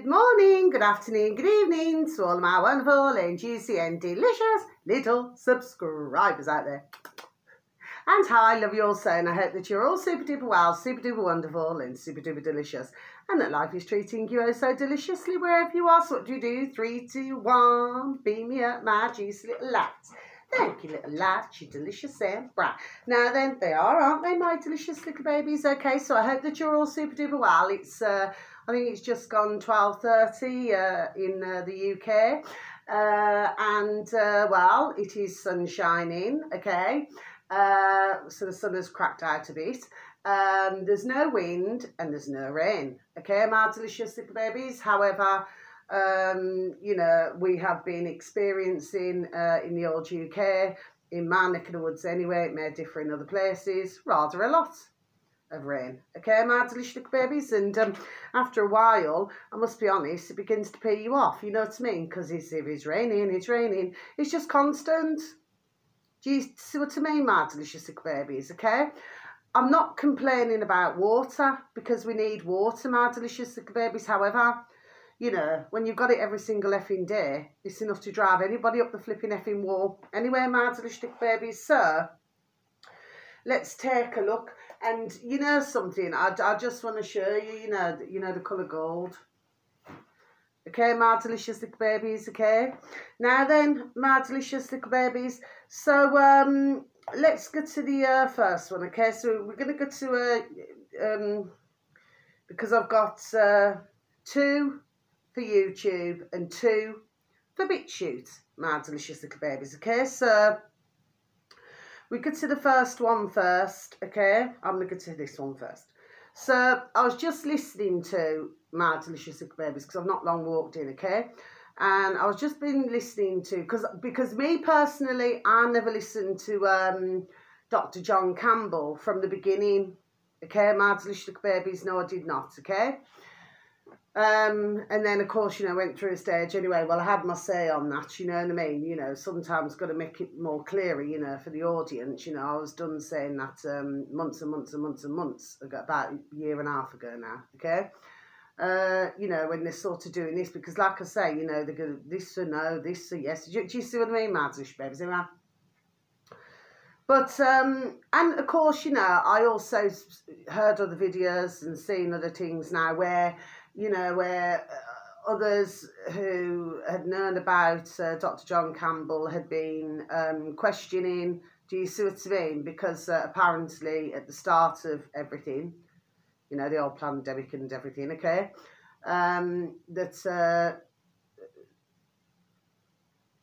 Good morning, good afternoon, good evening to all of my wonderful and juicy and delicious little subscribers out there. And how I love you all so, and I hope that you're all super duper well, super duper wonderful and super duper delicious, and that life is treating you oh so deliciously wherever you are. So what do? 3, 2, 1, beam me up my juicy little lads. Thank you, little lads, you delicious and bright. Now then, they are, aren't they, my delicious little babies? Okay, so I hope that you're all super duper well. It's I think it's just gone 12:30 in the UK, well, it is sun shining. Okay, so the sun has cracked out a bit. There's no wind and there's no rain. Okay, my delicious little babies. However, you know, we have been experiencing in the old UK, in my neck of the woods anyway, it may differ in other places, rather a lot of rain. Okay, my delicious little babies, and after a while, I must be honest, it begins to pay you off, you know what I mean? Because if it's raining, it's raining. It's just constant. Do you see what I mean, my delicious little babies? Okay, I'm not complaining about water, because we need water, my delicious little babies. However, you know, when you've got it every single effing day, it's enough to drive anybody up the flipping effing wall. Anyway, my delicious little babies, so let's take a look. And you know something, I just want to show you, you know the colour gold. Okay, my delicious little babies, okay? Now then, my delicious little babies, so let's go to the first one, okay? So we're going to go to, because I've got 2 for YouTube and 2 for BitChute, my delicious little babies, okay? So we go to the first one first, okay? I'm going to go to this one first. So I was just listening to my delicious little babies because I've not long walked in, okay? And I was just been listening to, because me personally, I never listened to Dr. John Campbell from the beginning, okay? My delicious little babies, no, I did not, okay? And then, of course, you know, went through a stage anyway. Well, I had my say on that, you know what I mean? You know, sometimes got to make it more clearer, you know, for the audience. You know, I was done saying that months and months and months and months ago, about a year and a half ago now, okay? You know, when they're sort of doing this, because like I say, you know, they're going to this or no, this or yes. Do you see what I mean, Madlish babies? But, and of course, you know, I also heard other videos and seen other things now where, you know, where others who had known about Dr. John Campbell had been questioning, do you see what I mean? Because apparently at the start of everything, you know, the old pandemic and everything, okay,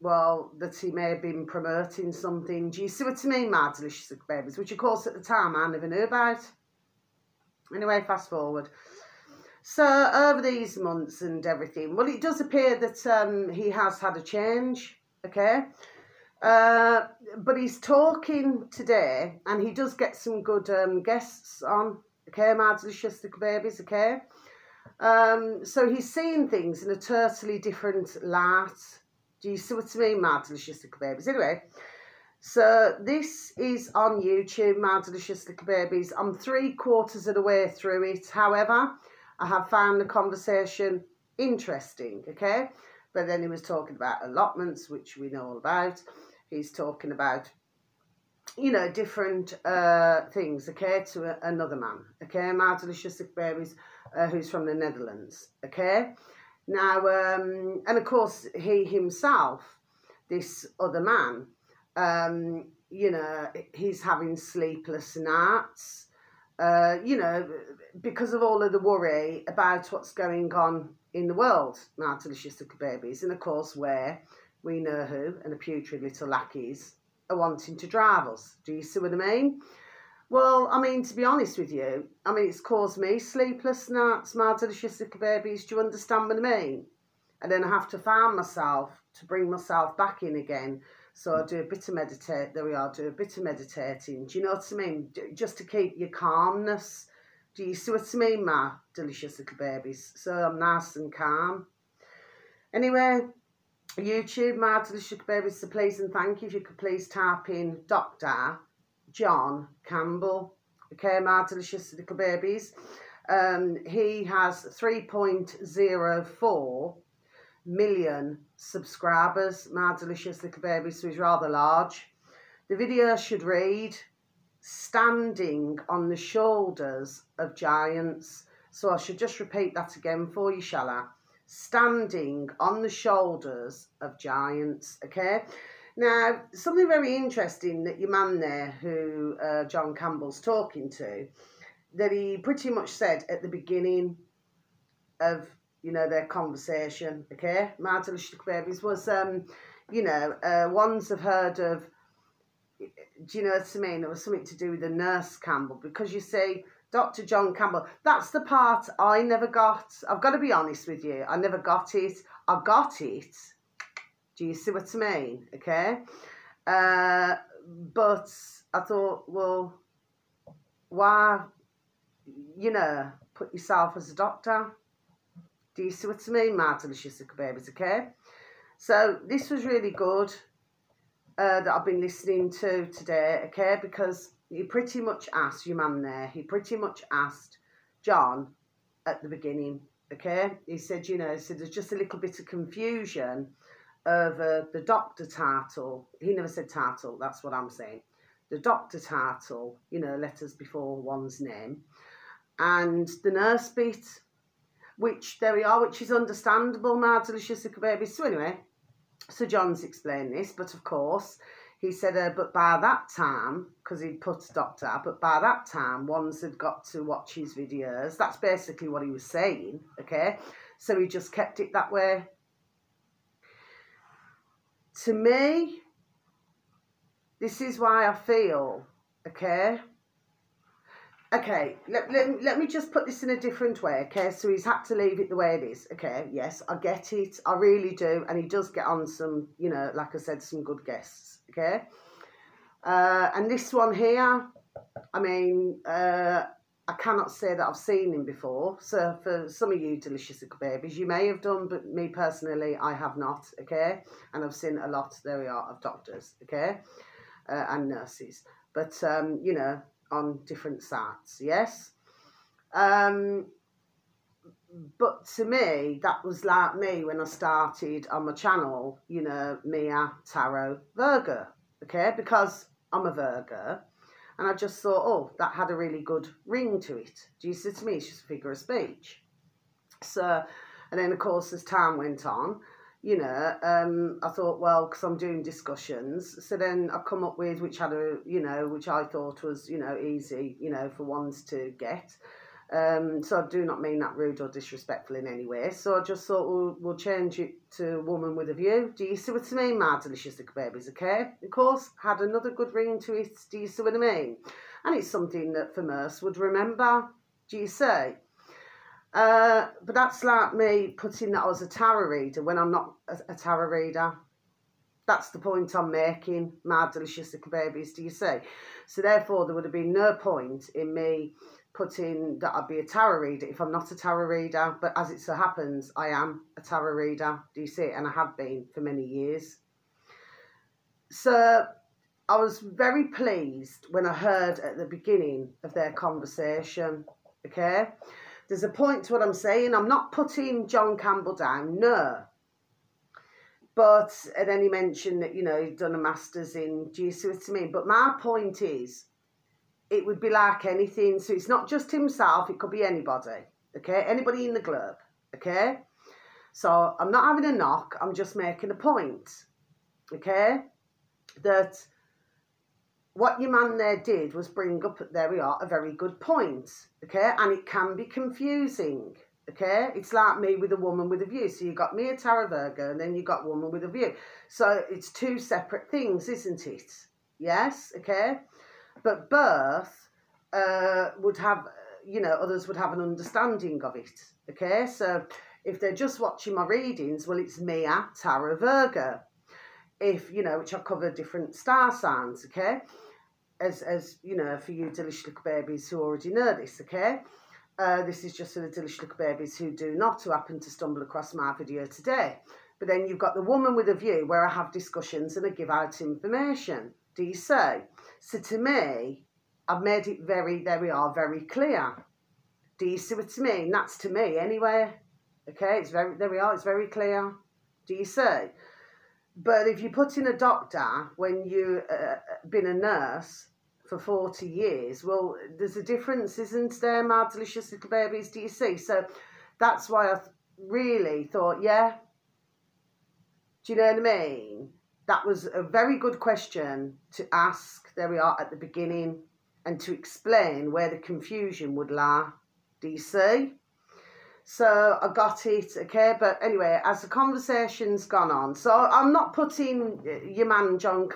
well, that he may have been promoting something. Do you see what I mean, my delicious babies? Which, of course, at the time, I never knew about. Anyway, fast forward. So, over these months and everything, well, it does appear that he has had a change, okay? But he's talking today, and he does get some good guests on, okay, my delicious little babies, okay? So he's seeing things in a totally different light. Do you see what I mean, my delicious little babies? Anyway, so this is on YouTube, my delicious little babies. I'm 3/4 of the way through it. However, I have found the conversation interesting, okay? But then he was talking about allotments, which we know all about. He's talking about, you know, different things, okay, to another man, okay? My delicious little babies, who's from the Netherlands, okay? Now, and of course, he himself, this other man, you know, he's having sleepless nights, you know, because of all of the worry about what's going on in the world, my delicious little babies. And of course, where we know who and the putrid little lackeys are wanting to drive us. Do you see what I mean? Well, I mean, to be honest with you, I mean, it's caused me sleepless nights, my delicious little babies. Do you understand what I mean? And then I have to find myself to bring myself back in again. So I do a bit of do a bit of meditating. Do you know what I mean? Just to keep your calmness. Do you see what I mean, my delicious little babies? So I'm nice and calm. Anyway, YouTube, my delicious little babies, so please and thank you if you could please type in Dr. John Campbell. Okay, my delicious little babies. He has 3.04 million subscribers, my delicious little baby, so he's rather large. The video should read, standing on the shoulders of giants. So I should just repeat that again for you, shall I? Standing on the shoulders of giants, okay? Now, something very interesting that your man there, who John Campbell's talking to, that he pretty much said at the beginning of, you know, their conversation, okay? My delicious babies was, you know, ones have heard of, do you know what I mean? There was something to do with the nurse Campbell, because you see, Dr. John Campbell, that's the part I never got. I've got to be honest with you. I never got it. I got it. Do you see what I mean? Okay. But I thought, well, why, you know, put yourself as a doctor? Do you see what I mean, my delicious little babies, okay? So this was really good that I've been listening to today, okay? Because he pretty much asked your man there, he pretty much asked John at the beginning, okay? He said, you know, so there's just a little bit of confusion over the doctor title. He never said title, that's what I'm saying. The doctor title, you know, letters before one's name. And the nurse bit, which, there we are, which is understandable, my delicious little babies. So anyway, so John's explained this, but of course, he said, but by that time, because he'd put doctor, but by that time, ones had got to watch his videos. That's basically what he was saying, okay? So he just kept it that way. To me, this is why I feel, okay? Okay, let me just put this in a different way, okay? So he's had to leave it the way it is, okay? Yes, I get it. I really do. And he does get on some, you know, like I said, some good guests, okay? And this one here, I mean, I cannot say that I've seen him before. So for some of you delicious little babies, you may have done, but me personally, I have not, okay? And I've seen a lot, there we are, of doctors, okay? And nurses. But, you know, on different sites, yes? But to me, that was like me when I started on my channel, you know, Mia Tarot Virgo, okay? Because I'm a Virgo, and I just thought, oh, that had a really good ring to it. Do you see what I mean? It's just a figure of speech. So, and then, of course, as time went on, you know, I thought, well, because I'm doing discussions, so then I come up with, which had a, you know, which I thought was, you know, easy, you know, for ones to get. So I do not mean that rude or disrespectful in any way. So I just thought, we'll change it to Woman with a View. Do you see what I mean, my delicious little babies, okay? Of course, had another good ring to it. Do you see what I mean? And it's something that for most would remember. Do you see? But that's like me putting that as a tarot reader when I'm not a tarot reader. That's the point I'm making, my delicious little babies, do you see? So therefore, there would have been no point in me putting that I'd be a tarot reader if I'm not a tarot reader. But as it so happens, I am a tarot reader, do you see? And I have been for many years. So I was very pleased when I heard at the beginning of their conversation, okay? There's a point to what I'm saying. I'm not putting John Campbell down, no. But, and then he mentioned that, you know, he'd done a master's in, do you see what I mean? But my point is, it would be like anything. So it's not just himself, it could be anybody, okay? Anybody in the globe, okay? So I'm not having a knock, I'm just making a point, okay? That what your man there did was bring up, there we are, a very good point, okay? And it can be confusing, okay? It's like me with a Woman with a View. So you got me a Tarot Virgo, and then you got Woman with a View. So it's two separate things, isn't it? Yes, okay? But birth would have, you know, others would have an understanding of it, okay? So if they're just watching my readings, well, it's Mia Tarot Virgo. If, you know, which I cover different star signs, okay? As you know, for you delicious little babies who already know this, okay? This is just for the delicious little babies who do not, who happen to stumble across my video today. But then you've got the Woman with a View, where I have discussions and I give out information. Do you see? So to me, I've made it very, there we are, very clear. Do you see what I mean? That's to me anyway. Okay, it's very, there we are, it's very clear. Do you see? But if you put in a doctor when you've been a nurse for 40 years, well, there's a difference, isn't there, my delicious little babies? Do you see? So that's why I really thought, yeah, do you know what I mean? That was a very good question to ask, there we are, at the beginning, and to explain where the confusion would lie. Do you see? So I got it, okay? But anyway, as the conversation's gone on, so I'm not putting your man John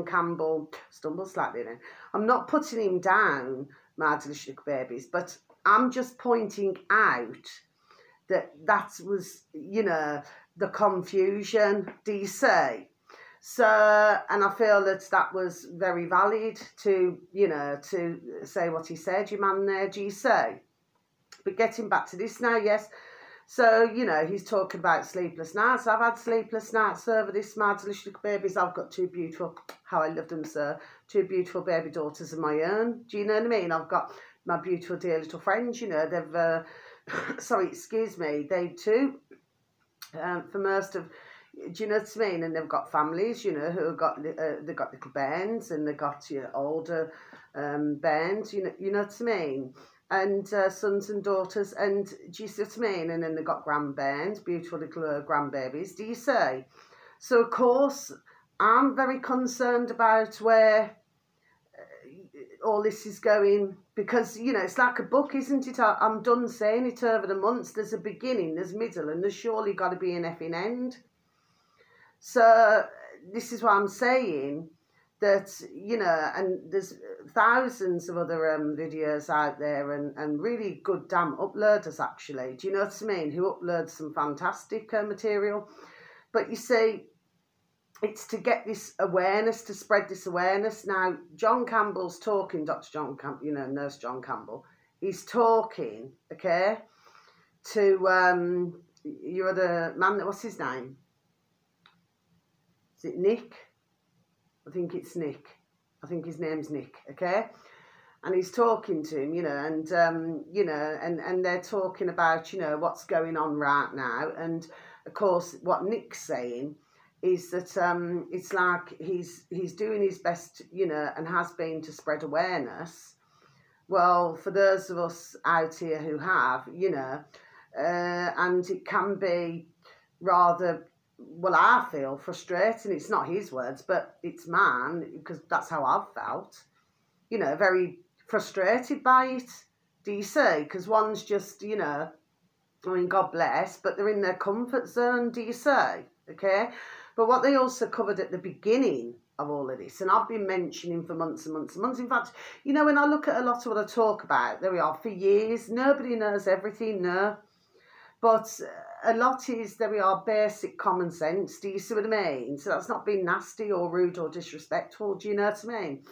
Campbell, stumble slightly then. I'm not putting him down, my delicious little babies, but I'm just pointing out that was, you know, the confusion, do you see? So, and I feel that was very valid to, you know, to say what he said, your man there, do you see? But getting back to this now, yes. So, you know, he's talking about sleepless nights. I've had sleepless nights over this, my delicious little babies. I've got two beautiful, how I love them, sir, two beautiful baby daughters of my own. Do you know what I mean? I've got my beautiful dear little friends, you know, they've, sorry, excuse me, they too, for most of, do you know what I mean? And they've got families, you know, who have got, they've got little bands, and they've got, you know, older bands, you know what I mean? And sons and daughters, and do you see what I mean? And then they've got grandbands, beautiful little grandbabies, do you see? So, of course, I'm very concerned about where all this is going, because, you know, it's like a book, isn't it? I'm done saying it over the months. There's a beginning, there's middle, and there's surely got to be an effing end. So, this is what I'm saying, that, you know, and there's thousands of other videos out there, and really good damn uploaders, actually. Do you know what I mean? Who upload some fantastic material. But you see, it's to get this awareness, to spread this awareness. Now, John Campbell's talking, Dr. John Campbell, you know, Nurse John Campbell, he's talking, okay, to your other man, what's his name? Is it Nick? I think it's Nick. I think his name's Nick, okay? And he's talking to him, you know, and, you know, and they're talking about, you know, what's going on right now. And, of course, what Nick's saying is that it's like he's doing his best, you know, and has been, to spread awareness. Well, for those of us out here who have, you know, and it can be rather, well, I feel frustrating. It's not his words, but it's mine, because that's how I've felt. You know, very frustrated by it. Do you see? Because one's just, you know, I mean, God bless, but they're in their comfort zone, do you see? Okay? But what they also covered at the beginning of all of this, and I've been mentioning for months and months and months. In fact, you know, when I look at a lot of what I talk about, there we are, for years, nobody knows everything, no. But a lot is, there we are, basic common sense. Do you see what I mean? So that's not being nasty or rude or disrespectful. Do you know what I mean?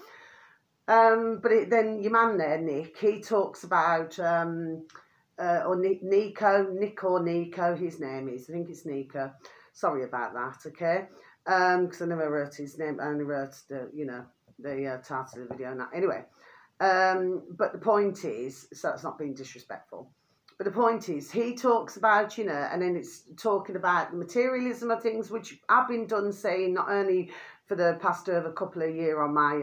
But then your man there, Nick, he talks about, or Nico, his name is. I think it's Nico. Sorry about that, okay? Because I never wrote his name. I only wrote the, you know, the title of the video. Now, anyway, but the point is, so it's not being disrespectful. But the point is, he talks about, you know, and then it's talking about the materialism of things, which I've been done saying not only for the past over couple of years on my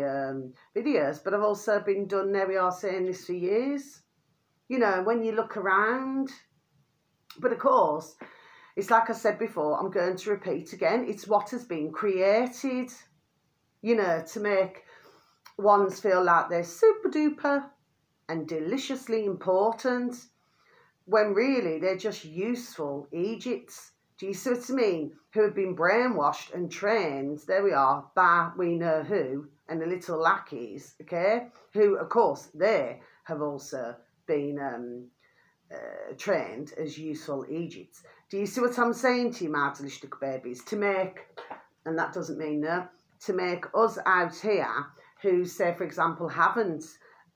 videos, but I've also been done, there we are, saying this for years. You know, when you look around. But of course, it's like I said before, I'm going to repeat again, it's what has been created, you know, to make ones feel like they're super duper and deliciously important, when really they're just useful Egypts. Do you see what I mean? Who have been brainwashed and trained, there we are, by we know who, and the little lackeys, okay? Who, of course, they have also been trained as useful Egypts. Do you see what I'm saying to you, my delicious babies? To make, and that doesn't mean no, to make us out here who, say, for example, hasn't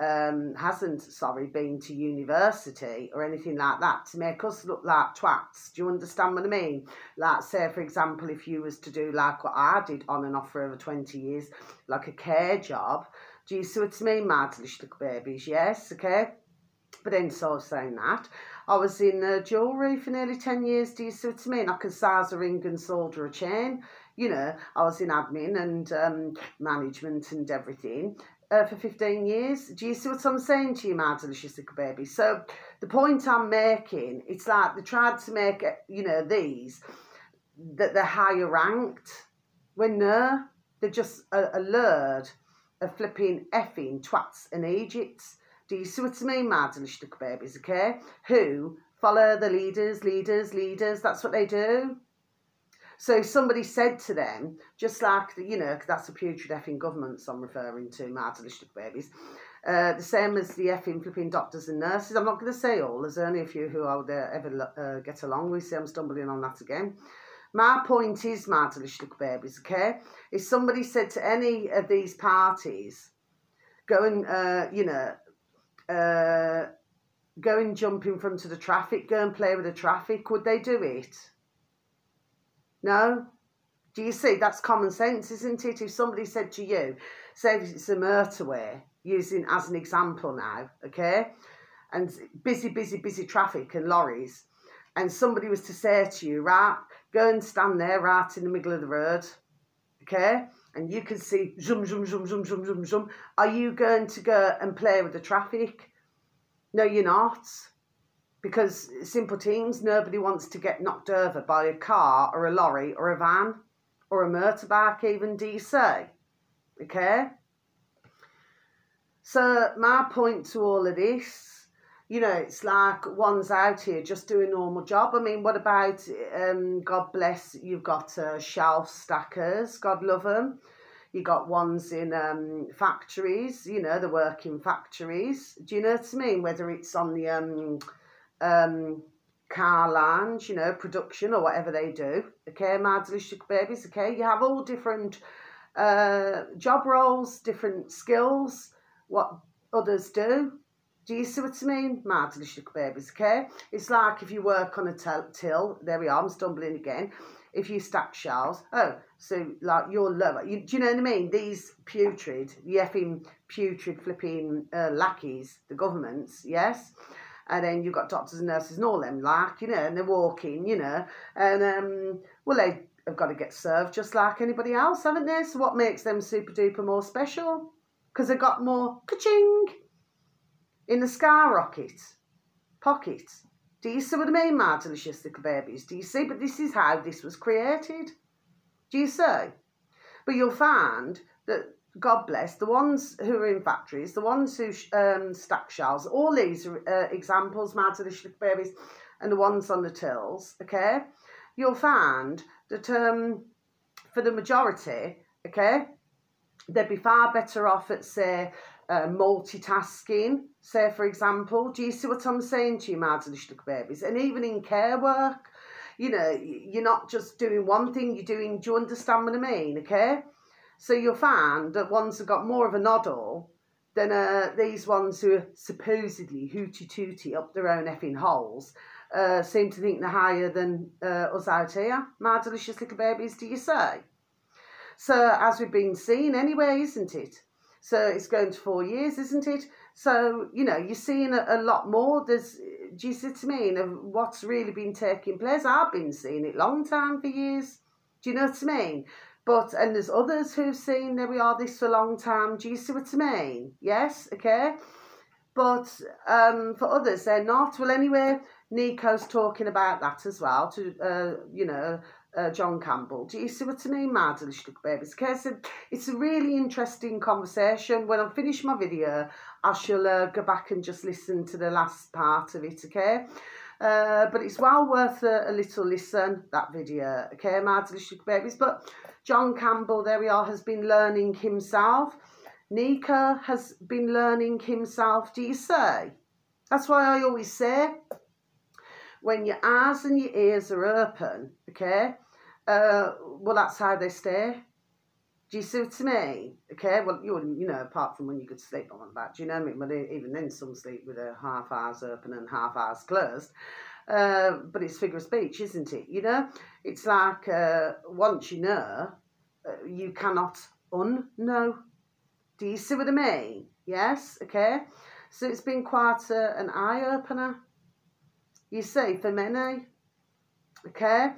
been to university or anything like that, to make us look like twats. Do you understand what I mean? Like, say, for example, if you was to do like what I did on and off for over 20 years, like a care job. Do you see what I mean, my delicious babies? Yes, okay? But then, so I was saying that, I was in jewellery for nearly 10 years, do you see what I mean? I could size a ring and solder a chain. You know, I was in admin and management and everything for 15 years. Do you see what I'm saying to you, my delicious little baby? So the point I'm making, it's like they tried to make, you know, these, that they're higher ranked, when no, they're just a load of flipping effing twats and Egypts. Do you see what I mean, my delicious little babies, okay? Who follow the leaders, that's what they do. So somebody said to them, just like, you know, because that's the putrid effing governments I'm referring to, my delicious little babies, the same as the effing flipping doctors and nurses. I'm not going to say all, there's only a few who I would ever get along with. See, I'm stumbling on that again. My point is, my delicious little babies, okay, if somebody said to any of these parties, go and, you know, go and jump in front of the traffic, go and play with the traffic, would they do it? No? Do you see? That's common sense, isn't it? If somebody said to you, say if it's a motorway, using as an example now, okay, and busy traffic and lorries, and somebody was to say to you, right, go and stand there right in the middle of the road, okay, and you can see zoom, zoom, zoom, zoom, zoom, zoom, zoom, are you going to go and play with the traffic? No, you're not. Because, simple things, nobody wants to get knocked over by a car or a lorry or a van or a motorbike even, do you say? Okay? So, my point to all of this, you know, it's like one's out here just doing a normal job. I mean, what about, God bless, you've got shelf stackers, God love them. You got ones in factories, you know, they work in factories. Do you know what I mean? Whether it's on the car lounge, you know, production or whatever they do, okay, my delicious babies, okay, you have all different job roles, different skills, what others do. Do you see what I mean, my delicious babies, okay? It's like if you work on a till, there we are, I'm stumbling again, if you stack shelves, oh, so like you're lower, do you know what I mean? These putrid, the effing putrid flipping lackeys, the governments, yes? And then you've got doctors and nurses and all them, like, you know, and they're walking, you know, and, well, they have got to get served just like anybody else, haven't they? So what makes them super duper more special? Because they've got more ka-ching in the skyrocket pocket. Do you see what I mean, my delicious little babies? Do you see? But this is how this was created. Do you see? But you'll find that, God bless, the ones who are in factories, the ones who stack shelves, all these examples, my delicious little babies, and the ones on the tills, okay, you'll find that for the majority, okay, they'd be far better off at, say, multitasking, say, for example. Do you see what I'm saying to you, my delicious little babies? And even in care work, you know, you're not just doing one thing, you're doing, do you understand what I mean, okay? So you'll find that ones have got more of a noddle than these ones who are supposedly hooty-tooty up their own effing holes seem to think they're higher than us out here. My delicious little babies, do you say? So, as we've been seeing anyway, isn't it? So, it's going to 4 years, isn't it? So, you know, you're seeing a lot more. There's, do you see what I mean, of what's really been taking place? I've been seeing it long time, for years. Do you know what I mean? But, and there's others who've seen, there we are, this for a long time. Do you see what I mean? Yes, okay. But for others, they're not. Well, anyway, Nico's talking about that as well to, you know, John Campbell. Do you see what I mean, my delicious little babies? Okay, so it's a really interesting conversation. When I finish my video, I shall go back and just listen to the last part of it, okay? But it's well worth a little listen, that video, okay, my delicious little babies? But John Campbell, there we are, has been learning himself. Nico has been learning himself, do you say? That's why I always say, when your eyes and your ears are open, okay, well, that's how they stay. Do you see what I mean? Okay, well, you know, apart from when you could sleep on that, do you know what I mean? Well, even then, some sleep with a half eyes open and half eyes closed. But it's figure of speech, isn't it? You know, it's like once you know, you cannot unknow. Do you see what I mean? Yes, okay. So it's been quite an eye-opener, you see, for many, okay?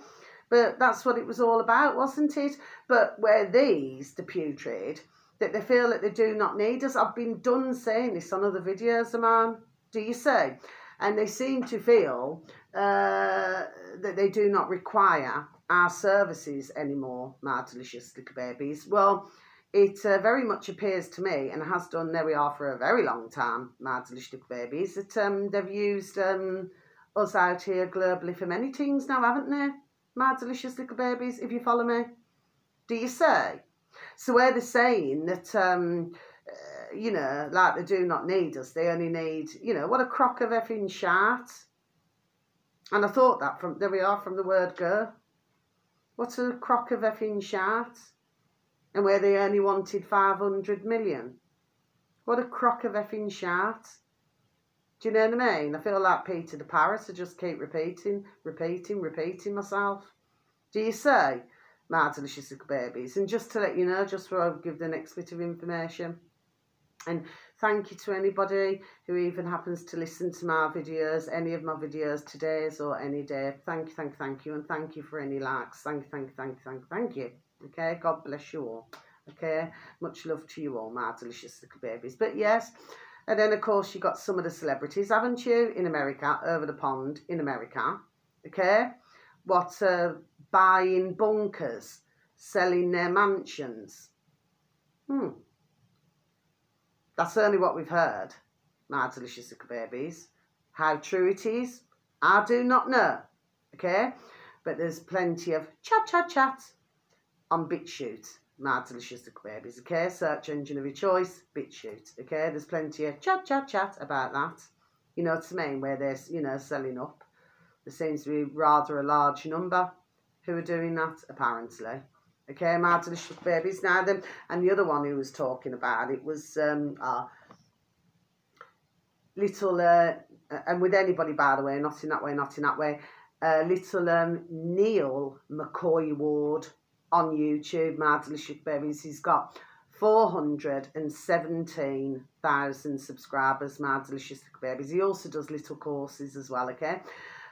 But that's what it was all about, wasn't it? But where these, the putrid, that they feel that they do not need us. I've been done saying this on other videos of mine, do you see? And they seem to feel that they do not require our services anymore, my delicious little babies. Well, it very much appears to me, and has done, there we are, for a very long time, my delicious little babies, that they've used us out here globally for many things now, haven't they? My delicious little babies, if you follow me. Do you say? So where they're saying that, you know, like they do not need us, they only need, you know, what a crock of effing shart. And I thought that from, there we are, from the word go. What a crock of effing shart. And where they only wanted 500 million. What a crock of effing shart. Do you know what I mean? I feel like Peter the Parrot. I just keep repeating myself. Do you say? My delicious little babies. And just to let you know, just before I give the next bit of information, and thank you to anybody who even happens to listen to my videos, any of my videos, today's or any day. Thank you, and thank you for any likes. Thank you. Okay, God bless you all. Okay, much love to you all, my delicious little babies. But yes, and then of course you got some of the celebrities, haven't you, in America, over the pond in America. Okay, what buying bunkers, selling their mansions. That's only what we've heard, my delicious little babies. How true it is, I do not know, okay? But there's plenty of chat on BitChute, my delicious little babies, okay? Search engine of your choice, BitChute, okay? There's plenty of chat about that. You know what I mean? Where they're, you know, selling up. There seems to be rather a large number who are doing that, apparently. Okay, my delicious babies. Now then, and the other one who was talking about it was little, and with anybody, by the way, not in that way, little Neil McCoy Ward on YouTube, my delicious babies. He's got 417,000 subscribers, my delicious babies. He also does little courses as well, okay?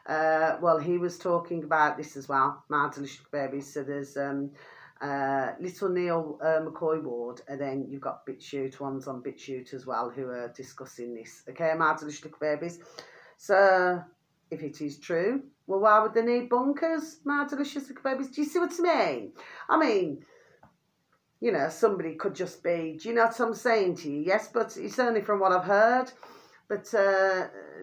Well, he was talking about this as well, my delicious babies. So there's little Neil McCoy Ward, and then you've got BitChute, ones on BitChute as well, who are discussing this. Okay, my delicious babies. So, if it is true, well, why would they need bunkers, my delicious babies? Do you see what I mean? I mean, you know, somebody could just be, do you know what I'm saying to you? Yes, but it's only from what I've heard. But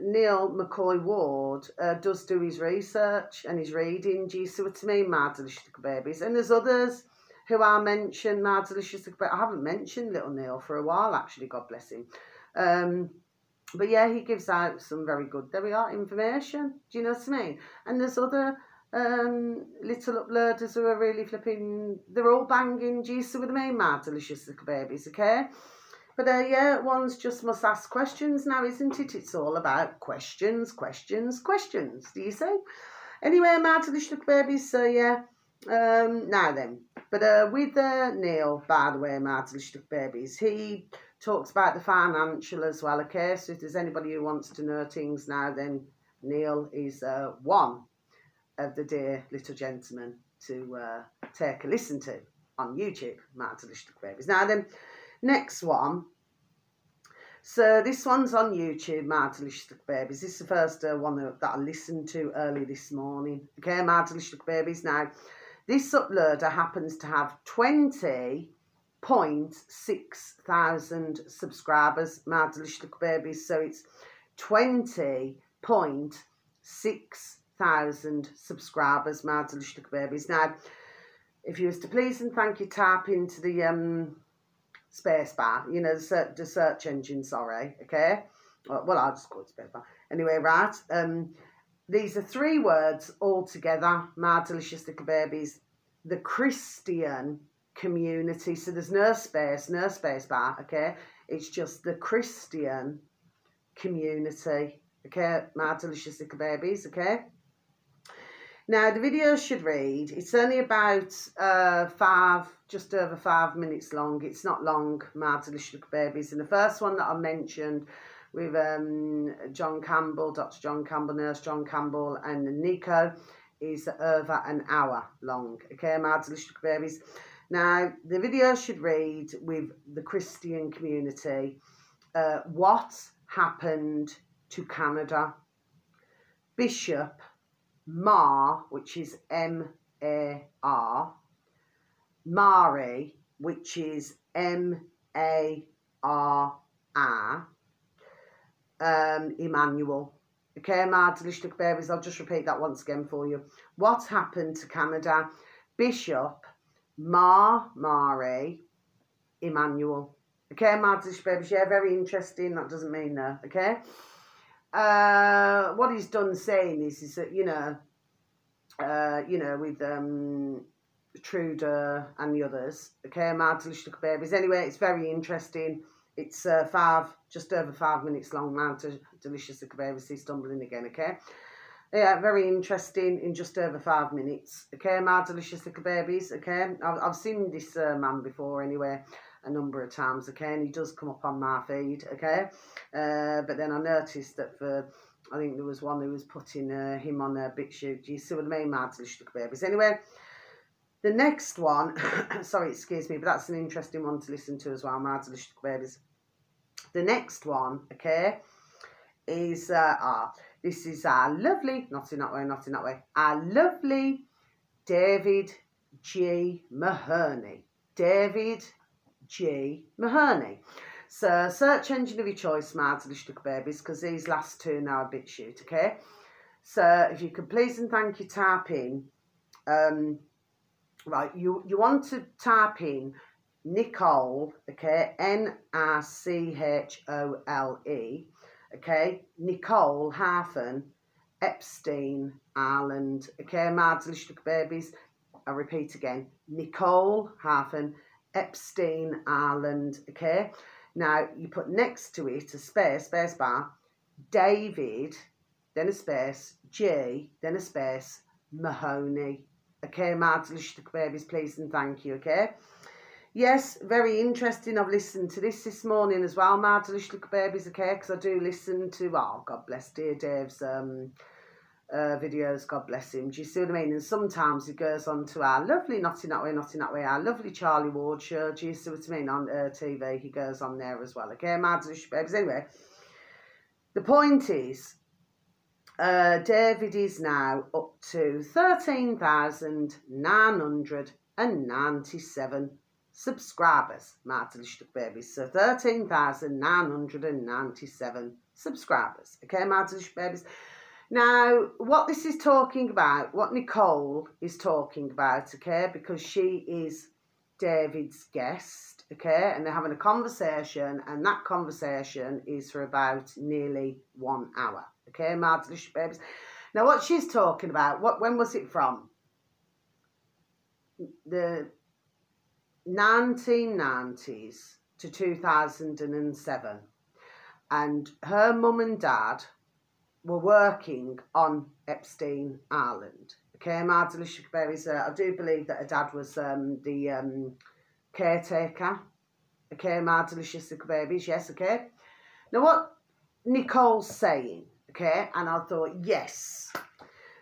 Neil McCoy Ward does do his research and his reading. Do you see what I mean, my delicious babies? And there's others who I mentioned, my delicious babies. I haven't mentioned little Neil for a while, actually, God bless him. But yeah, he gives out some very good, there we are, information. Do you know what I mean? And there's other little uploaders who are really flipping, they're all banging. Do you see what I mean, my delicious little babies, okay? But yeah, ones just must ask questions now, isn't it? It's all about questions. Do you see? Anyway, my delicious babies, so yeah. Now then. But with Neil, by the way, my delicious babies, he talks about the financial as well, okay? So if there's anybody who wants to know things now, then Neil is one of the dear little gentlemen to take a listen to on YouTube, my delicious babies. Now then, next one. So this one's on YouTube, my delicious babies. This is the first one that I listened to early this morning. Okay, my delicious babies. Now, this uploader happens to have 20.6 thousand subscribers, my delicious babies. So it's 20.6 thousand subscribers, my delicious babies. Now, if you was to please and thank you, tap into the space bar, you know, the search engine, sorry, okay? Well, I'll just call it space bar. Anyway, right, these are 3 words all together, my delicious little babies. The Christian community. So there's no space bar, okay? It's just the Christian community, okay, my delicious little babies, okay? Now, the video should read, it's only about just over 5 minutes long. It's not long, my delicious babies. And the first one that I mentioned with John Campbell, Dr. John Campbell, Nurse John Campbell, and Nico is over an hour long. Okay, my delicious babies. Now, the video should read with the Christian community. What happened to Canada? Bishop Mar, which is M-A-R, Mari, which is M-A-R-R, Emmanuel. Okay, my delicious babies, I'll just repeat that once again for you. What happened to Canada? Bishop Mari, Emmanuel. Okay, my delicious babies, yeah, very interesting. That doesn't mean no, okay? What he's done saying is that, you know, with Trudeau and the others, okay, my delicious babies. Anyway, it's very interesting. It's just over 5 minutes long, my delicious babies. He's stumbling again, okay? Yeah, very interesting in just over 5 minutes, okay, my delicious little babies, okay? I've seen this man before anyway, a number of times, okay, and he does come up on my feed, okay? But then I noticed that I think there was one who was putting him on a BitChute. Do you see what I mean, my delicious little babies? Anyway, the next one, sorry, excuse me, but that's an interesting one to listen to as well, my delicious little babies. The next one, okay, is, this is our lovely, not in that way, not in that way, our lovely David G. Mahoney. David G. Mahoney. So, search engine of your choice, my delicious babies, because these last two now are BitChute, okay? So, if you could please and thank you type in, right, you want to type in Nicole, okay, N-R-C-H-O-L-E, okay, Nicole hyphen Epstein Ireland, okay, my delicious babies. I repeat again, Nicole hyphen Epstein Ireland, okay. Now you put next to it a space bar, David, then a space, G, then a space, Mahoney, okay, my delicious babies, please and thank you, okay. Yes, very interesting. I've listened to this morning as well, my delicious little babies, okay, because I do listen to, oh, God bless dear Dave's videos, God bless him. Do you see what I mean? And sometimes he goes on to our lovely, not in that way, our lovely Charlie Ward show. Do you see what I mean? On TV, he goes on there as well, okay, my delicious babies. Anyway, the point is, David is now up to 13,997 subscribers, my delicious babies. So 13,997 subscribers, okay, my delicious babies. Now, what this is talking about, what Nicole is talking about, okay, because she is David's guest, okay, and they're having a conversation, and that conversation is for about nearly 1 hour, okay, my delicious babies. Now, what she's talking about, when was it from? The 1990s to 2007, and her mum and dad were working on Epstein Island, okay, my delicious babies. I do believe that her dad was the caretaker, okay, my delicious babies, yes, okay. Now what Nicole's saying, okay, and I thought, yes,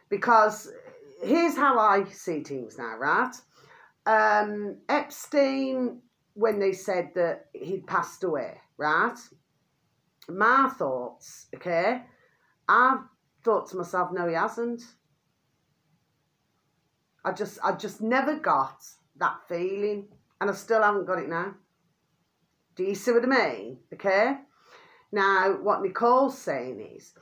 because here's how I see things now, right? Epstein, when they said that he'd passed away, right? My thoughts, okay, I thought to myself, no, he hasn't. I just never got that feeling, and I still haven't got it now. Do you see what I mean? Okay. Now, what Nicole's saying is,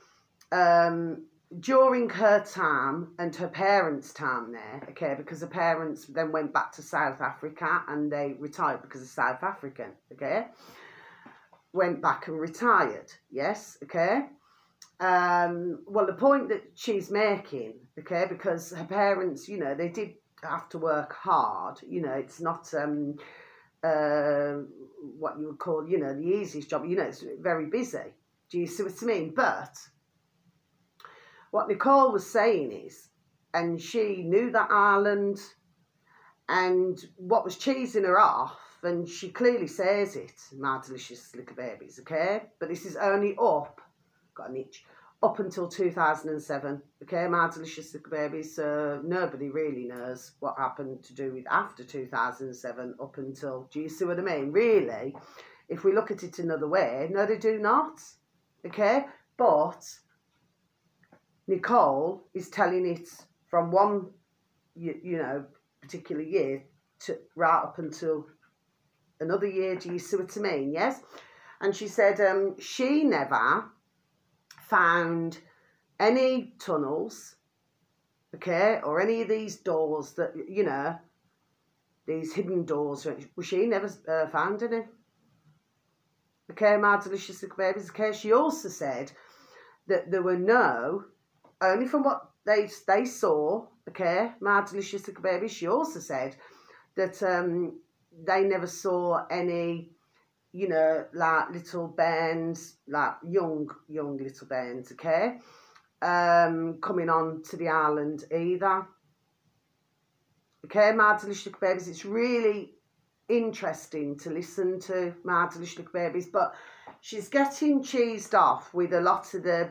during her time and her parents' time there, okay, because her parents then went back to South Africa and they retired because of South African, okay, went back and retired, yes, okay. Well, the point that she's making, okay, because her parents, you know, they did have to work hard, you know, it's not what you would call, you know, the easiest job, you know, it's very busy. Do you see what I mean? But what Nicole was saying is, and she knew that island, and what was cheesing her off and she clearly says it, my delicious little babies, okay? But this is only up, got an itch, up until 2007, okay, my delicious little babies. So nobody really knows what happened to do with after 2007 up until, do you see what I mean? Really, if we look at it another way, no, they do not, okay? But Nicole is telling it from one, you know, particular year to right up until another year. Do you see what I mean? Yes. And she said she never found any tunnels, okay, or any of these doors that, you know, these hidden doors. She never found any. Okay, my delicious little babies. Okay, she also said that there were no, only from what they saw, okay, my delicious little babies. She also said that they never saw any, you know, like little bairns, like young little bairns, okay, coming on to the island either. Okay, my delicious little babies. It's really interesting to listen to my delicious little babies, but she's getting cheesed off with a lot of the,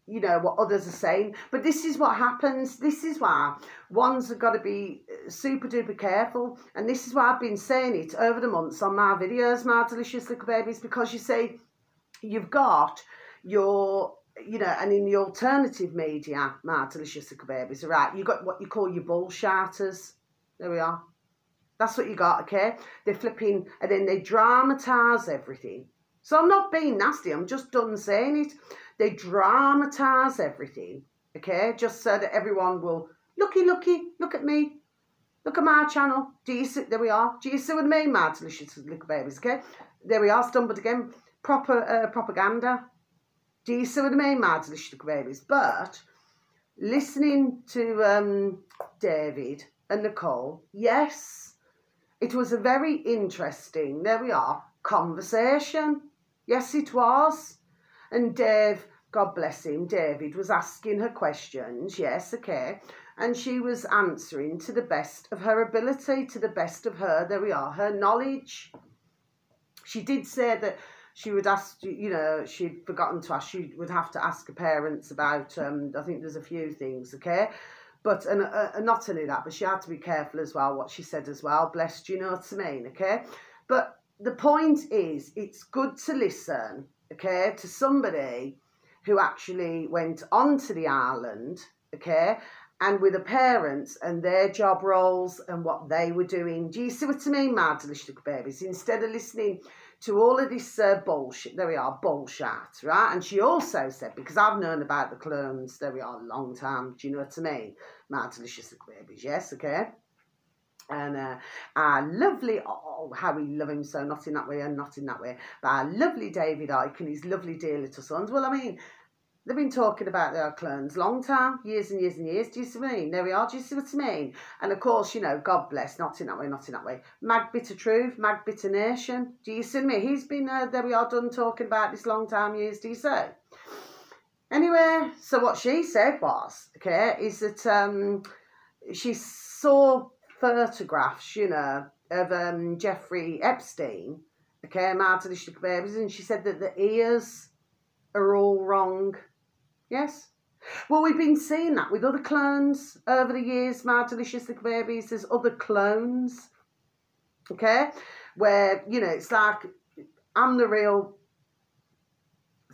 you know, what others are saying. But this is what happens. This is why ones have got to be super duper careful. And this is why I've been saying it over the months on my videos, my delicious little babies, because you see, you've got your, you know, and in the alternative media, my delicious little babies, right, you've got what you call your bullshitters. There we are. That's what you got, okay? They're flipping, and then they dramatise everything. So I'm not being nasty, I'm just done saying it. They dramatise everything, okay? Just so that everyone will, looky, look at me. Look at my channel. Do you see, there we are. Do you see what I mean, my delicious little babies, okay? There we are, stumbled again. Proper propaganda. Do you see what I mean, my delicious little babies? But listening to David and Nicole, yes, it was a very interesting, there we are, conversation. Yes, it was. And Dave, God bless him, David was asking her questions, yes, okay, and she was answering to the best of her ability, to the best of her, there we are, her knowledge. She did say that she would ask, you know, she'd forgotten to ask, she would have to ask her parents about, I think there's a few things, okay, but, and not only that, but she had to be careful as well what she said as well, blessed, you know what I mean, okay, but the point is, it's good to listen, okay, to somebody who actually went onto the island, okay, and with the parents and their job roles and what they were doing. Do you see what I mean, my delicious little babies? Instead of listening to all of this bullshit, there we are, bullshit, right? And she also said, because I've known about the clones, there we are, a long time, do you know what I mean? My delicious little babies, yes, okay? And our lovely, oh, how we love him so, not in that way and not in that way, but our lovely David Icke and his lovely dear little sons. Well, I mean, they've been talking about their clones long time, years and years and years. Do you see what I mean? There we are. Do you see what I mean? And of course, you know, God bless, not in that way, not in that way. Mag Bitter Truth, Mag Bitter Nation. Do you see me? He's been, there we are, done talking about this long time, years, do you see? Anyway, so what she said was, okay, is that she saw photographs, you know, of Jeffrey Epstein, okay, my delicious little babies, and she said that the ears are all wrong. Yes. Well, we've been seeing that with other clones over the years, my delicious little babies. There's other clones, okay, where, you know, it's like, I'm the real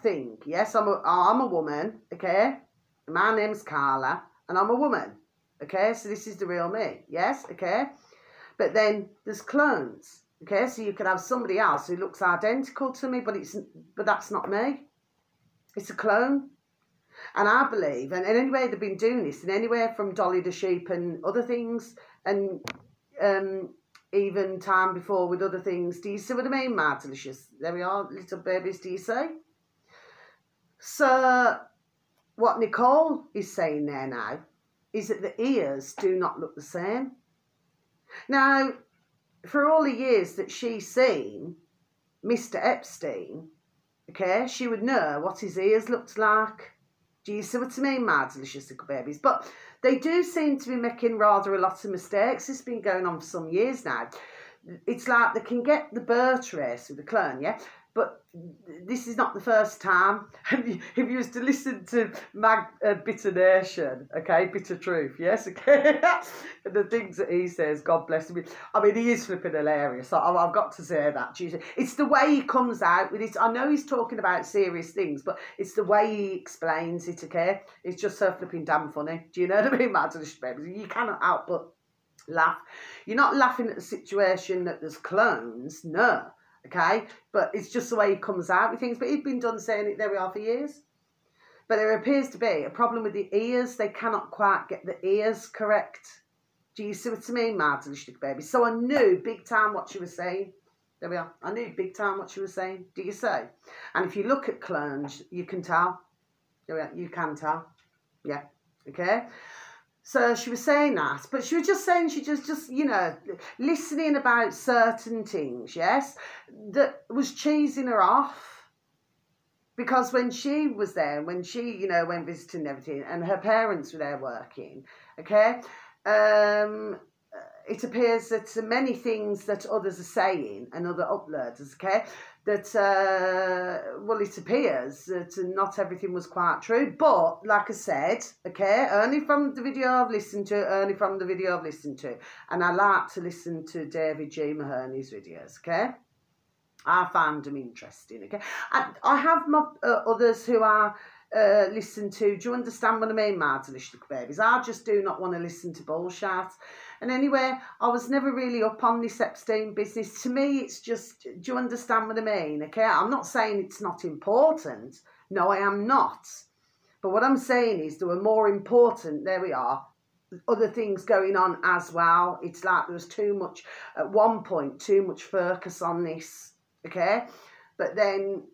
thing. Yes, I'm a woman, okay, my name's Carla, and I'm a woman. Okay, so this is the real me, yes, okay? But then there's clones, okay? So you could have somebody else who looks identical to me, but that's not me. It's a clone. And I believe, and anyway, they've been doing this, and anywhere from Dolly the Sheep and other things, and even time before with other things. Do you see what I mean, my delicious? There we are, little babies, do you see? So what Nicole is saying there now is that the ears do not look the same. Now, for all the years that she's seen Mr. Epstein, okay, she would know what his ears looked like. Do you see what I mean, my delicious little babies? But they do seem to be making rather a lot of mistakes. It's been going on for some years now. it's like they can get the birth race with the clone, yeah? But this is not the first time. If you was to listen to Bitter Nation, okay, Bitter Truth, yes, okay, the things that he says, God bless him. I mean, he is flipping hilarious. I've got to say that. It's the way he comes out with it. I know he's talking about serious things, but it's the way he explains it, okay? It's just so flipping damn funny. Do you know what I mean, Mad Delicious Babies? You cannot help but laugh. You're not laughing at the situation that there's clones, no. Okay, but it's just the way he comes out with things. But he'd been done saying it, there we are, for years. But there appears to be a problem with the ears. They cannot quite get the ears correct. Do you see what I mean, Mad Delicious Baby? So I knew big time what she was saying. There we are. I knew big time what she was saying. Do you see? And if you look at clones, you can tell. There we are. You can tell. Yeah. Okay. So she was saying that, but she was just saying she just you know, listening about certain things, yes, that was cheesing her off. Because when she was there, when she, you know, went visiting and everything, and her parents were there working, okay, it appears that many things that others are saying, and other uploaders, okay, that, well, it appears that not everything was quite true. But, like I said, okay, only from the video I've listened to, and I like to listen to David G. Mahoney's videos, okay? I found them interesting, okay? I have my others who are listen to, do you understand what I mean, Mad Delicious Babies? I just do not want to listen to bullshit. And anyway, I was never really up on this Epstein business. To me, it's just, do you understand what I mean? Okay, I'm not saying it's not important. No, I am not. But what I'm saying is there were more important, there we are, other things going on as well. It's like there was too much, at one point, too much focus on this, okay? But then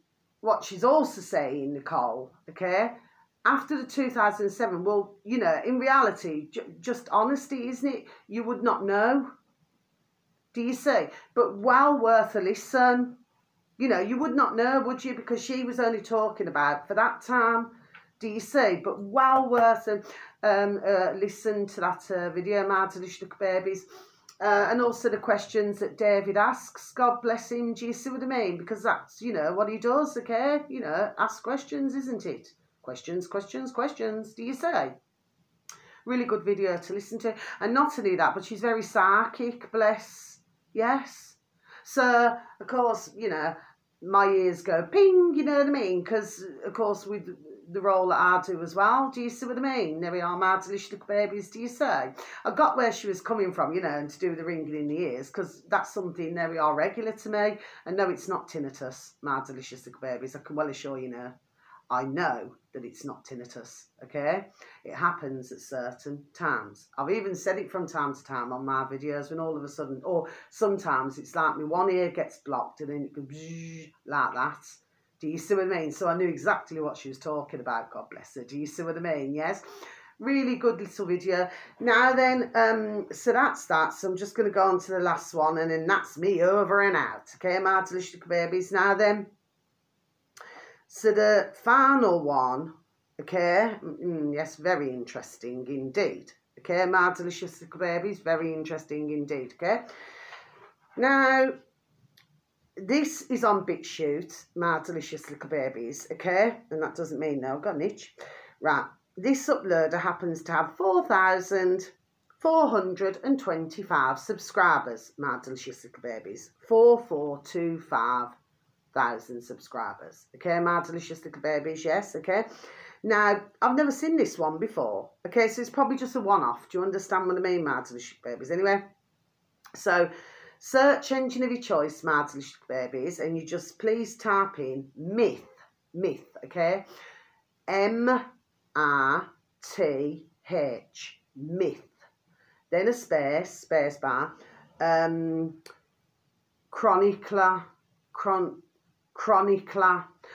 what she's also saying, Nicole, okay, after the 2007, well, you know, in reality, just honesty, isn't it? You would not know. Do you see? But well worth a listen. You know, you would not know, would you? Because she was only talking about for that time. Do you see? But well worth a listen to that video, Mad Delicious Babies. And also the questions that David asks. God bless him. Do you see what I mean? Because that's, you know, what he does, okay? You know, ask questions, isn't it? Questions, questions, questions. Do you say? Really good video to listen to. And not only that, but she's very psychic, bless. Yes. So, of course, you know, my ears go ping, you know what I mean? Because, of course, with the role that I do as well. Do you see what I mean? There we are, Mad Delicious Babies, do you say? I got where she was coming from, you know, and to do with the ringing in the ears, because that's something, there we are, regular to me. And no, it's not tinnitus, Mad Delicious Babies. I can well assure you now. I know that it's not tinnitus, okay? It happens at certain times. I've even said it from time to time on my videos when all of a sudden, or sometimes it's like my one ear gets blocked and then it goes like that. Do you see what I mean? So I knew exactly what she was talking about, God bless her. Do you see what I mean? Yes? Really good little video. Now then, so that's that. So I'm just going to go on to the last one, and then that's me over and out. Okay, my delicious babies. Now then, so the final one, okay, yes, very interesting indeed. Okay, my delicious babies, very interesting indeed, okay. Now, this is on BitChute, my delicious little babies, okay? And that doesn't mean no, I've got an itch. Right, this uploader happens to have 4,425 subscribers, my delicious little babies. 4,425,000 subscribers, okay, my delicious little babies, yes, okay? Now, I've never seen this one before, okay? So it's probably just a one-off. Do you understand what I mean, my delicious babies? Anyway, so search engine of your choice, my delicious babies, and you just please type in myth, okay? M-I-T-H, myth. Then a space bar, chronicler.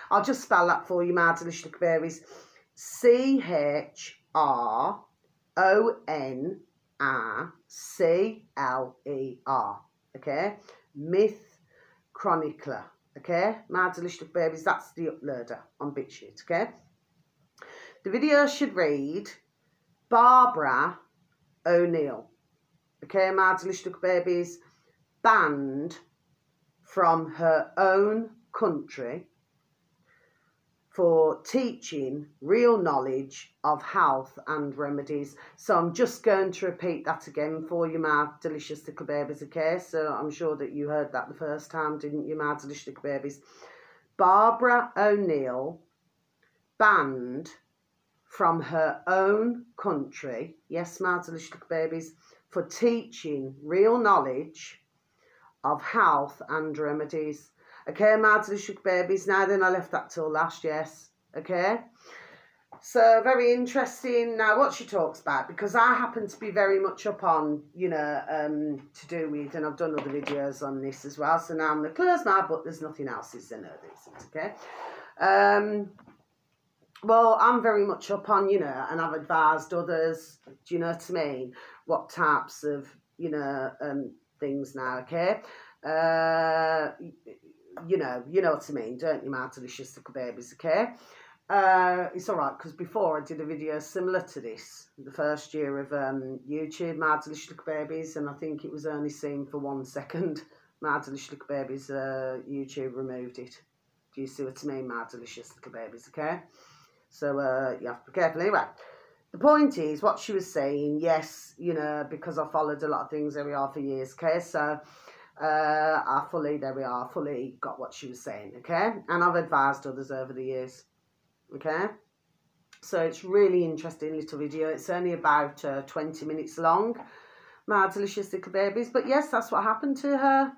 I'll just spell that for you, my delicious babies. C-H-R-O-N-I-C-L-E-R. Okay, myth chronicler. Okay, my delicious babies, that's the uploader on BitChute. Okay, the video should read Barbara O'Neill. Okay, my delicious babies, banned from her own country for teaching real knowledge of health and remedies. So I'm just going to repeat that again for you, my delicious little babies, okay? So I'm sure that you heard that the first time, didn't you, my delicious little babies? Barbara O'Neill banned from her own country, yes, my delicious little babies, for teaching real knowledge of health and remedies. Okay, my delicious babies. Now then, I left that till last, yes. Okay. So, very interesting. Now, what she talks about, because I happen to be very much up on, you know, to do with, and I've done other videos on this as well. So now I'm going to close my book. There's nothing else, is there? No, there isn't, okay. Well, I'm very much up on, you know, and I've advised others, do you know what I mean? What types of, you know, things now, okay? You know what I mean, don't you, my delicious little babies, okay? It's all right, because before I did a video similar to this, the first year of YouTube, my delicious little babies, and I think it was only seen for 1 second. My delicious little babies, YouTube removed it. Do you see what I mean, my delicious little babies, okay? So you have to be careful. Anyway, the point is, what she was saying, yes, you know, because I followed a lot of things, there we are, for years, okay? So I fully got what she was saying, okay? And I've advised others over the years, okay? So it's really interesting little video. It's only about 20 minutes long, my delicious little babies. But yes, that's what happened to her,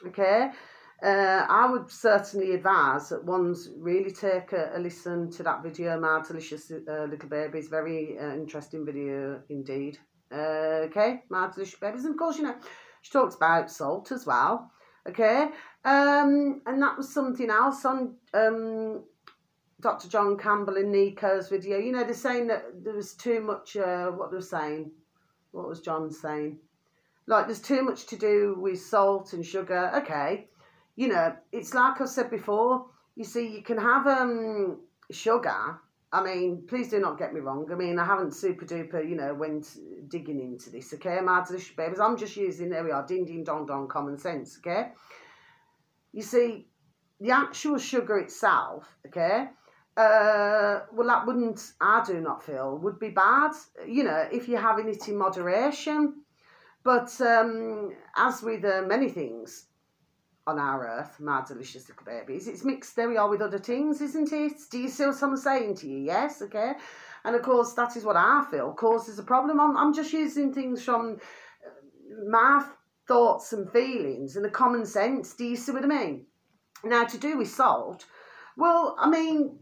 okay? I would certainly advise that ones really take a listen to that video, my delicious little babies. Very interesting video indeed. Okay, my delicious babies. And of course, you know, she talks about salt as well. Okay, and that was something else on Dr. John Campbell and Nico's video. You know, they're saying that there was too much, what they were saying, what was John saying? Like, there's too much to do with salt and sugar. Okay. You know, it's like I've said before, you see, you can have sugar. I mean, please do not get me wrong. I mean, I haven't super duper, you know, went digging into this, okay, my delicious babies. I'm just using, there we are, ding, ding, dong, dong, common sense, okay? You see, the actual sugar itself, okay, well, that wouldn't, I do not feel, would be bad, you know, if you're having it in moderation. But as with many things on our earth, my delicious little babies, it's mixed, there we are, with other things, isn't it? Do you see what I'm saying to you? Yes, okay. And of course, that is what I feel causes a problem. I'm just using things from my thoughts and feelings and the common sense. Do you see what I mean? Now, to do with salt, well, I mean,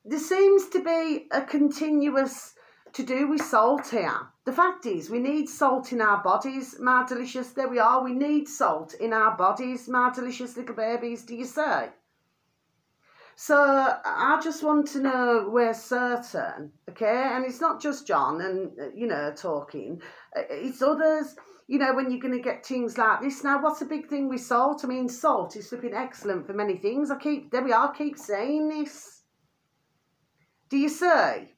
there seems to be a continuous to do with salt here. The fact is, we need salt in our bodies, my delicious. There we are. We need salt in our bodies, my delicious little babies. Do you say? So I just want to know we're certain, okay? And it's not just John and, you know, talking. It's others, you know, when you're going to get things like this. Now, what's a big thing with salt? I mean, salt is flipping excellent for many things. There we are, keep saying this. Do you see?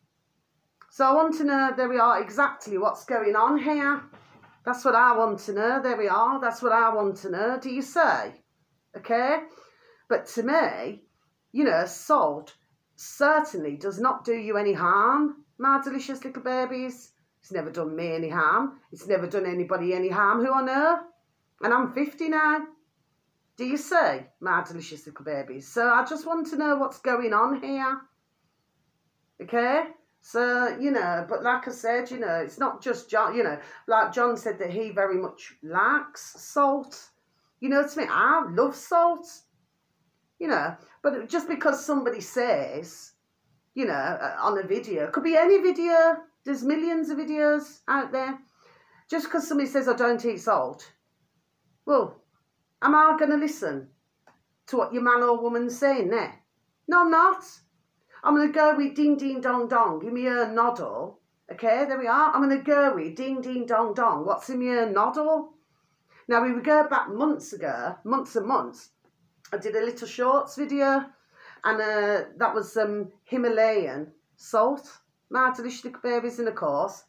So I want to know, there we are, exactly what's going on here. That's what I want to know. There we are. That's what I want to know. Do you say? Okay? But to me, you know, salt certainly does not do you any harm, my delicious little babies. It's never done me any harm. It's never done anybody any harm who I know. And I'm 50 now. Do you see, my delicious little babies? So I just want to know what's going on here. Okay? So, you know, but like I said, you know, it's not just John, you know, like John said that he very much likes salt. You know what I mean? I love salt, you know, but just because somebody says, you know, on a video, could be any video, there's millions of videos out there. Just because somebody says I don't eat salt, well, am I going to listen to what your man or woman's saying there? No, I'm not. I'm going to go with ding, ding, dong, dong. Give me a noddle. Okay, there we are. I'm going to go with ding, ding, dong, dong. What's in your noddle? Now, we would go back months ago, months and months. I did a little shorts video, and that was Himalayan salt, my delicious little babies, and of course,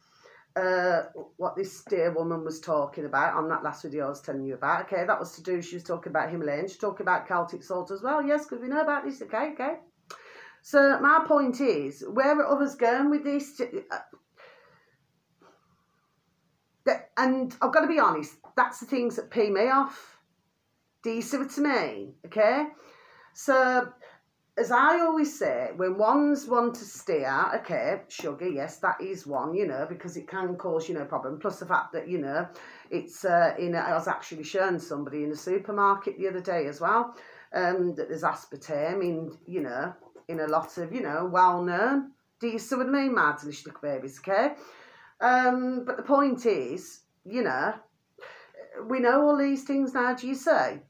what this dear woman was talking about on that last video I was telling you about. Okay, that was to do, she was talking about Himalayan, she's talking about Celtic salt as well. Yes, because we know about this. Okay. So my point is, where are others going with this? And I've got to be honest, that's the things that pee me off. Do you see what I mean? Okay? So, as I always say, when ones want to steer, okay, sugar, yes, that is one, you know, because it can cause, you know, problem. Plus the fact that, you know, it's, I was actually showing somebody in a supermarket the other day as well, that there's aspartame in, you know, in a lot of, you know, well-known. Do you see what I mean, my delicious little babies, okay? But the point is, you know, we know all these things now, do you see?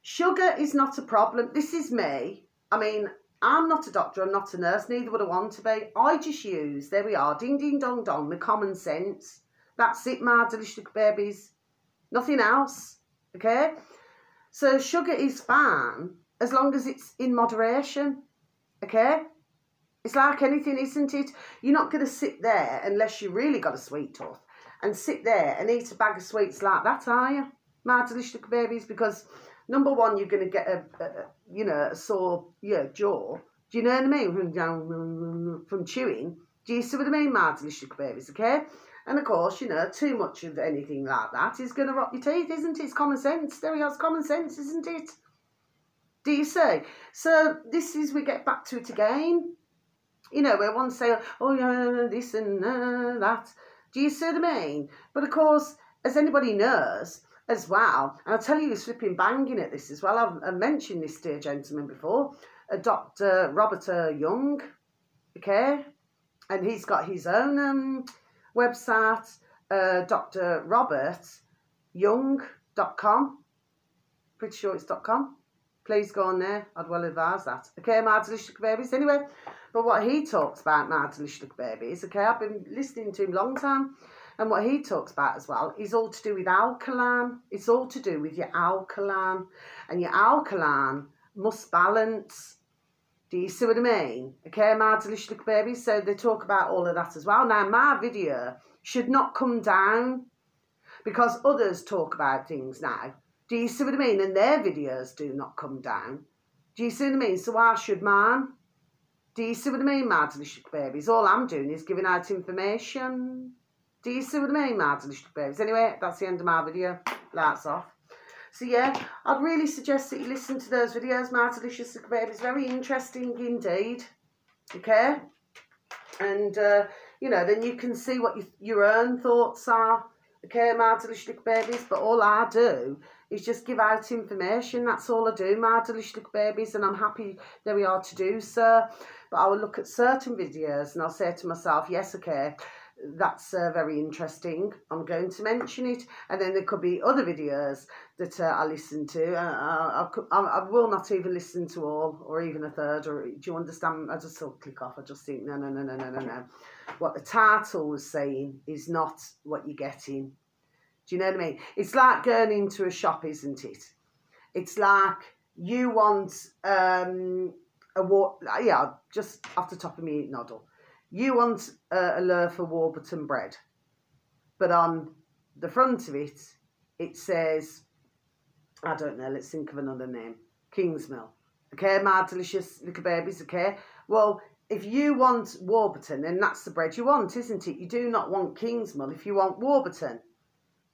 Sugar is not a problem. This is me. I mean, I'm not a doctor, I'm not a nurse, neither would I want to be. I just use, there we are, ding, ding, dong, dong, the common sense. That's it, my delicious little babies. Nothing else, okay? So sugar is fine as long as it's in moderation, okay? It's like anything, isn't it? You're not going to sit there, unless you really got a sweet tooth, and sit there and eat a bag of sweets like that, are you, my delicious little babies? Because number one, you're going to get a sore jaw. Do you know what I mean? From chewing. Do you see what I mean, my delicious little babies? Okay. And of course, you know, too much of anything like that is going to rot your teeth, isn't it? It's common sense. There we are. It's common sense, isn't it? Do you see? So this is, we get back to it again. You know, where one say, oh yeah, this and that. Do you see what I mean? But of course, as anybody knows as well, and I'll tell you who's flipping banging at this as well. I've mentioned this dear gentleman before, Dr. Robert Young, okay? And he's got his own website, drrobertyoung.com. Pretty sure it's .com. Please go on there. I'd well advise that. Okay, my delicious babies. Anyway, but what he talks about, my delicious babies, okay, I've been listening to him a long time, and what he talks about as well is all to do with alkaline. It's all to do with your alkaline, and your alkaline must balance. Do you see what I mean? Okay, my delicious babies. So they talk about all of that as well. Now, my video should not come down because others talk about things now. Do you see what I mean? And their videos do not come down. Do you see what I mean? So why should mine? Do you see what I mean, my delicious babies? All I'm doing is giving out information. Do you see what I mean, my delicious babies? Anyway, that's the end of my video. Lights off. So yeah, I'd really suggest that you listen to those videos, my delicious babies. Very interesting indeed. Okay? And, you know, then you can see what your own thoughts are. Okay, my delicious babies. But all I do is just give out information. That's all I do, my delicious babies, and I'm happy that we are to do so. But I will look at certain videos and I'll say to myself, yes, okay, that's very interesting. I'm going to mention it. And then there could be other videos that I listen to. I will not even listen to all, or even a third. Or do you understand? I just sort of click off. I just think, no. What the title was saying is not what you're getting. Do you know what I mean? It's like going into a shop, isn't it? It's like you want just off the top of me noddle. You want a loaf of Warburton bread, but on the front of it, it says, I don't know, let's think of another name, Kingsmill. Okay, my delicious little babies, okay? Well, if you want Warburton, then that's the bread you want, isn't it? You do not want Kingsmill if you want Warburton.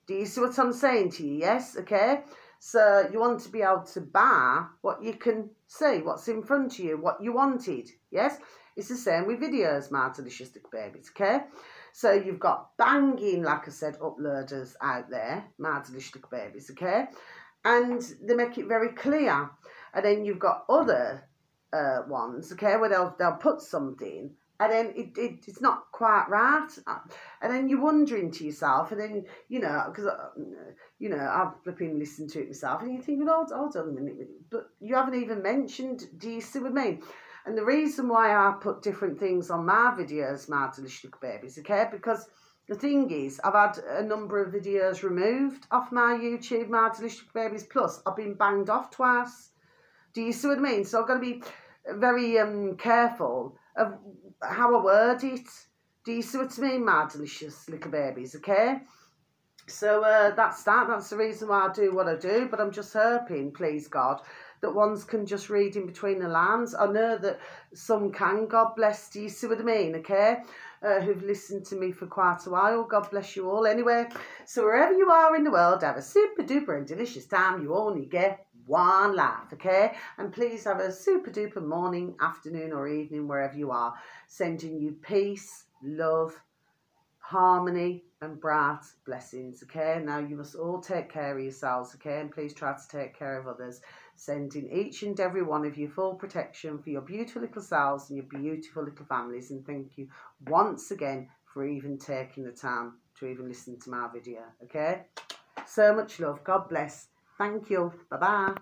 Do you see what I'm saying to you? Yes, okay? So you want to be able to buy what you can see, what's in front of you, what you wanted, yes? It's the same with videos, my delicious little babies, okay? So you've got banging, like I said, uploaders out there, my delicious little babies, okay? And they make it very clear. And then you've got other ones, okay, where they'll put something and then it's not quite right. And then you're wondering to yourself, and then, you know, because, you know, I've flipping listened to it myself, and you think, well, hold on a minute, but you haven't even mentioned, do you see what I mean? And the reason why I put different things on my videos, my delicious babies, okay, because the thing is, I've had a number of videos removed off my YouTube, my delicious babies, plus I've been banged off twice. Do you see what I mean? So I've got to be very careful of how I word it. Do you see what I mean, my delicious little babies, okay? So that's that. That's the reason why I do what I do. But I'm just hoping, please God, that ones can just read in between the lines. I know that some can, God bless. Do you see what I mean, okay? Who've listened to me for quite a while. God bless you all. Anyway, so wherever you are in the world, have a super duper and delicious time. You only get one life, okay? And please have a super duper morning, afternoon or evening, wherever you are. Sending you peace, love, harmony and bright blessings, okay? Now you must all take care of yourselves, okay? And please try to take care of others. Sending each and every one of you full protection for your beautiful little selves and your beautiful little families. And thank you once again for even taking the time to even listen to my video, okay? So much love. God bless. Thank you. Bye-bye.